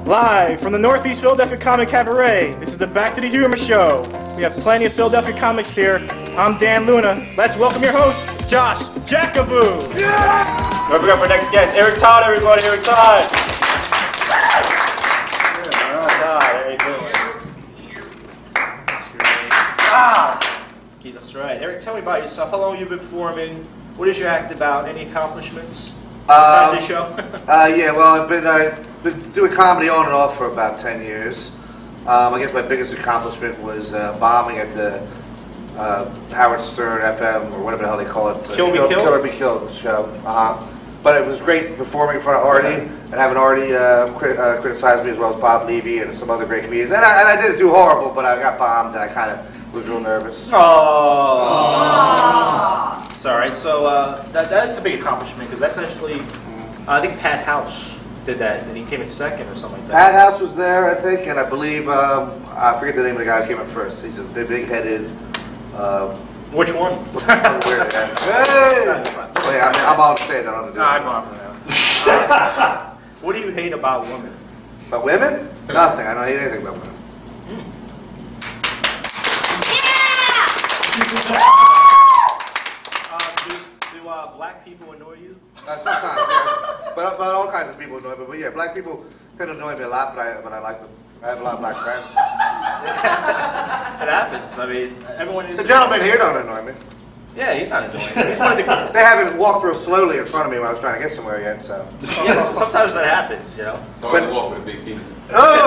Live from the Northeast Philadelphia Comic Cabaret, this is the Back to the Humor Show. We have plenty of Philadelphia comics here. I'm Dan Luna. Let's welcome your host, Josh Jackaboo. Yeah! Don't forget our next guest, Eric Todd, everybody. Eric Todd. Todd, how you doing? That's great. That's right. Eric, tell me about yourself. How long have you been performing? What is your act about? Any accomplishments besides this show? Yeah, well, I've been doing comedy on and off for about 10 years. I guess my biggest accomplishment was bombing at the Howard Stern FM, or whatever the hell they call it. Kill or Be Killed show. But it was great performing in front of Artie, and having Artie criticize me, as well as Bob Levy and some other great comedians. And I didn't do horrible, but I got bombed, and I kind of was real nervous. Oh. It's all right. So that's a big accomplishment, because that's actually, I think Pat House did that, and he came in second or something like that. Pat House was there, I think, and I believe, I forget the name of the guy who came in first. He's a big-headed... Which one? Hey! Wait, I'm on stage. I don't know I'm on now. What do you hate about women? About women? Nothing. I don't hate anything about women. Do black people annoy you? Sometimes, yeah. But all kinds of people annoy me. But yeah, black people tend to annoy me a lot, but I like them. I have a lot of black friends. It happens. I mean, everyone is... The gentleman here don't annoy me. Yeah, he's not annoying. He's one of the... They haven't walked real slowly in front of me when I was trying to get somewhere yet, so... Yes, sometimes that happens, you know? Sorry to walk with a big penis. Oh!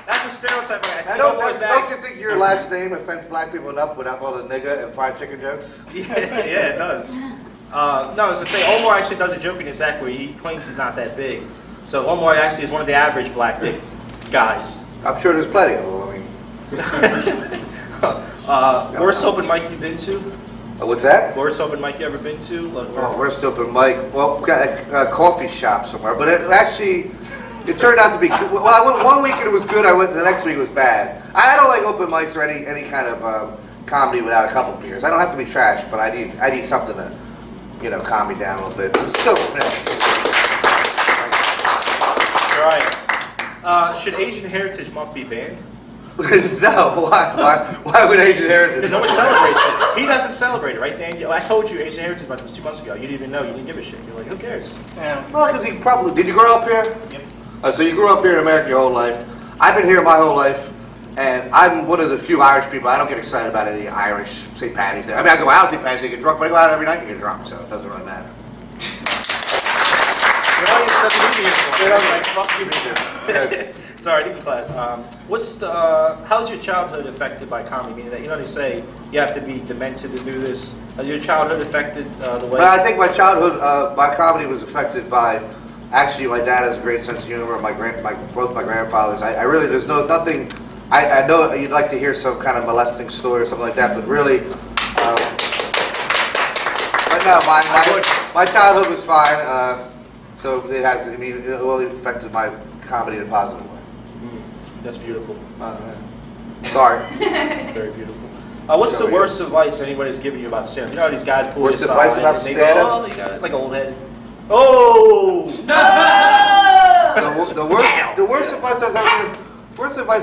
That's a stereotype. Don't you think your last name offends black people enough without all the nigga and fried chicken jokes? Yeah, it does. No, I was going to say, Omar actually does a joke in his act where he claims he's not that big. So Omar actually is one of the average black big guys. I'm sure there's plenty of them. I mean, worst open mic you've been to? What's that? Worst open mic you ever been to? Worst open mic? Well, we got a coffee shop somewhere, but it turned out to be good. Well, I went one week and it was good. I went the next week it was bad. I don't like open mics or any kind of comedy without a couple beers. I don't have to be trash, but I need something to calm me down a little bit. Still. Right. Should Asian Heritage Month be banned? No. Why would Asian Heritage? Because no one celebrates it. He doesn't celebrate it, right, Dan? I told you Asian Heritage Month was 2 months ago. You didn't even know. You didn't give a shit. You're like, who cares? Yeah. Well, because he probably... Did you grow up here? Yep. So you grew up here in America your whole life. I've been here my whole life, and I'm one of the few Irish people. I don't get excited about any Irish St. Patty's Day. I mean, I go out St. Patty's Day, get drunk, but I go out every night and get drunk, so it doesn't really matter. Like, fuck you, yes. It's alright, you can clap. How's your childhood affected by comedy? Meaning that, they say you have to be demented to do this. Has your childhood affected the way? Well, I think my childhood, my comedy was affected by, actually, my dad has a great sense of humor, both my grandfathers. I really, there's nothing, I know you'd like to hear some kind of molesting story or something like that, but really, but no, my childhood was fine. So it has, it really affected my comedy in a positive way. That's beautiful. Sorry. Very beautiful. What's the worst advice anybody's given you about stand-up? You know how these guys pull worst advice about stand-up? Oh, you got it, like old head. Oh! No! The worst advice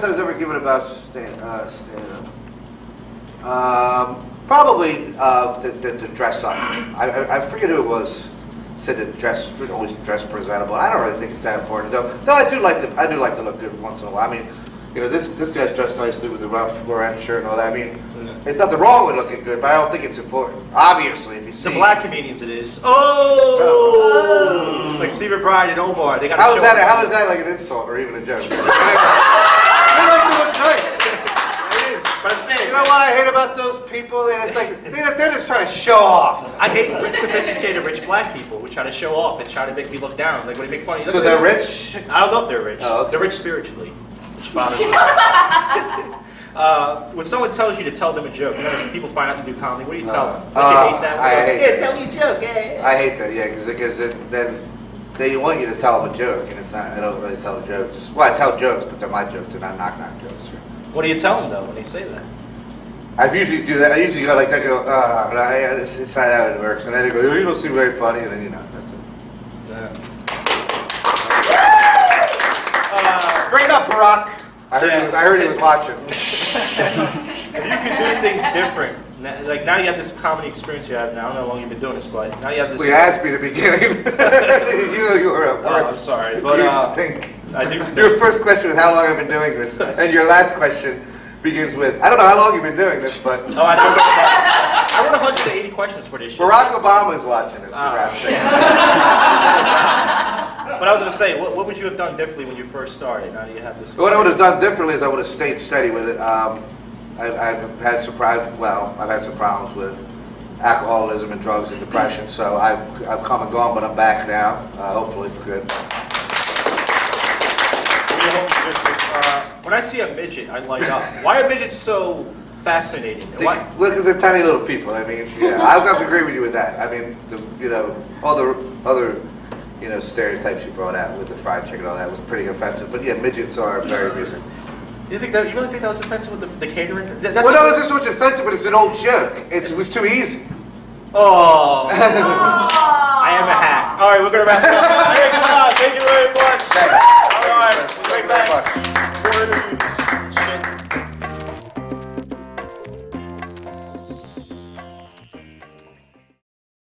I was ever given about stand-up. Probably to dress up. I forget who it was. Said to always dress presentable. I don't really think it's that important though. No, I do like to look good once in a while. I mean, this guy's dressed nicely with the rough Loren shirt and all that. I mean, there's nothing wrong with looking good, but I don't think it's important. Obviously, if you see the black comedians, it is. Oh, like Steve McBride and Omar. They got. How is that like an insult or even a joke? They like to look nice. But I'm saying, you know what I hate about those people? And it's like they're just trying to show off. I hate rich, sophisticated, rich black people who try to show off and try to make me look down. Like when they make fun of you. So they're rich? I don't know if they're rich. Oh, okay. They're rich spiritually. Which bothers me. When someone tells you to tell them a joke, people find out you do comedy. What do you tell them? Don't you hate that? I hate that. Tell me a joke. Yeah. I hate that. Yeah, because then they want you to tell them a joke, and it's not. I don't really tell jokes. Well, I tell jokes, but they're my jokes. They're not knock jokes. What do you tell them though when they say that? I usually do that. I usually go like that. It's not how it works. And then they go, you don't seem very funny, and then that's it. Yeah. Straight up, Barack. I heard he was watching. If you could do things different, like now you have this comedy experience you have now. I don't know how long you've been doing this, but now you have this. Well, you asked me at the beginning. you were a Oh, I'm sorry, but you stink. I do stink. Your first question was how long I've been doing this, and your last question begins with I don't know how long you've been doing this, but Oh, I wrote 180 questions for this show. Barack Obama is watching this. For God's sake. But I was going to say, what would you have done differently when you first started? Now that you have this. What I would have done differently is I would have stayed steady with it. I've had some problems with alcoholism and drugs and depression, so I've come and gone, but I'm back now, hopefully for good. When I see a midget, I light up. Why are midgets so fascinating? Because they're tiny little people. I mean, yeah, I have to agree with you with that. I mean, all the other stereotypes you brought out with the fried chicken and all that was pretty offensive. But yeah, midgets are very amusing. You really think that was offensive with the catering? Well, no, it's not so much offensive, but it's an old joke. It was too easy. Oh. I am a hack. All right, we're going to wrap it up. Thank you very much.